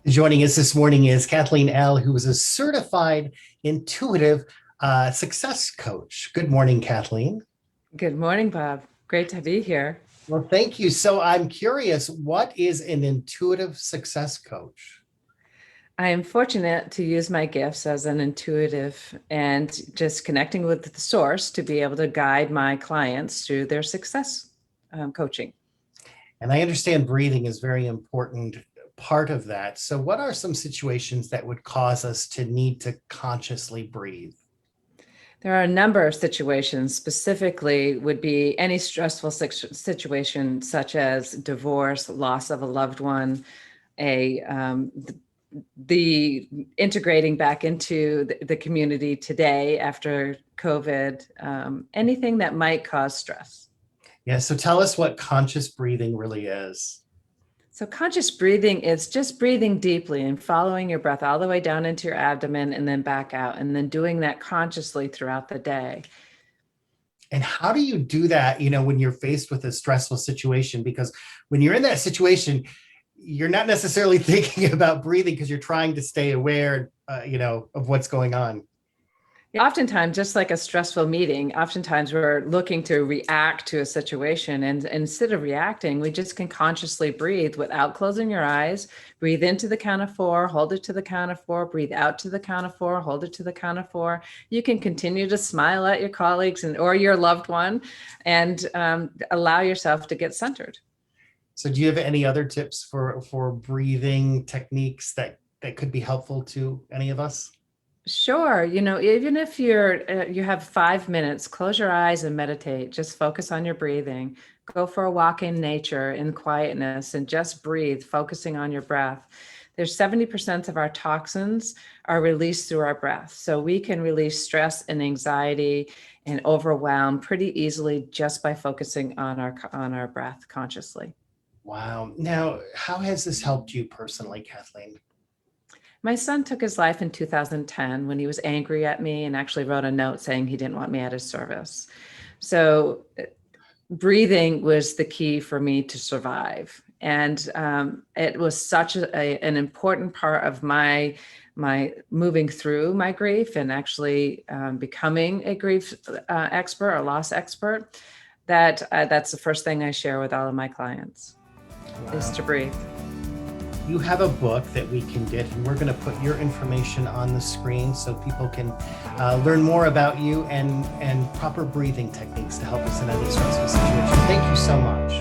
Joining us this morning is Cathleen Elle, who is a certified intuitive success coach. Good morning, Kathleen. Good morning, Bob. Great to be here. Well, thank you. So I'm curious, what is an intuitive success coach? I am fortunate to use my gifts as an intuitive and just connecting with the source to be able to guide my clients through their success coaching. And I understand breathing is very important part of that. So what are some situations that would cause us to need to consciously breathe? There are a number of situations, specifically would be any stressful situation such as divorce, loss of a loved one, a the integrating back into the community today after COVID, anything that might cause stress. Yeah, so tell us what conscious breathing really is. So conscious breathing is just breathing deeply and following your breath all the way down into your abdomen and then back out, and then doing that consciously throughout the day. And how do you do that, when you're faced with a stressful situation? Because when you're in that situation, you're not necessarily thinking about breathing because you're trying to stay aware, of what's going on. Oftentimes, just like a stressful meeting, oftentimes we're looking to react to a situation. And instead of reacting, we just can consciously breathe without closing your eyes. Breathe into the count of 4, hold it to the count of 4, breathe out to the count of 4, hold it to the count of 4. You can continue to smile at your colleagues or your loved one and allow yourself to get centered. So do you have any other tips for breathing techniques that could be helpful to any of us? Sure. Even if you have 5 minutes, close your eyes and meditate. Just focus on your breathing. Go for a walk in nature in quietness and just breathe, focusing on your breath. There's 70% of our toxins are released through our breath. So we can release stress and anxiety and overwhelm pretty easily just by focusing on our breath consciously. Wow. Now, how has this helped you personally, Kathleen? My son took his life in 2010 when he was angry at me and actually wrote a note saying he didn't want me at his service. So breathing was the key for me to survive. And it was such an important part of my moving through my grief and actually becoming a grief expert or loss expert, that that's the first thing I share with all of my clients. Wow. Is to breathe. You have a book that we can get, and we're going to put your information on the screen so people can learn more about you and proper breathing techniques to help us in any stressful situation. Thank you so much.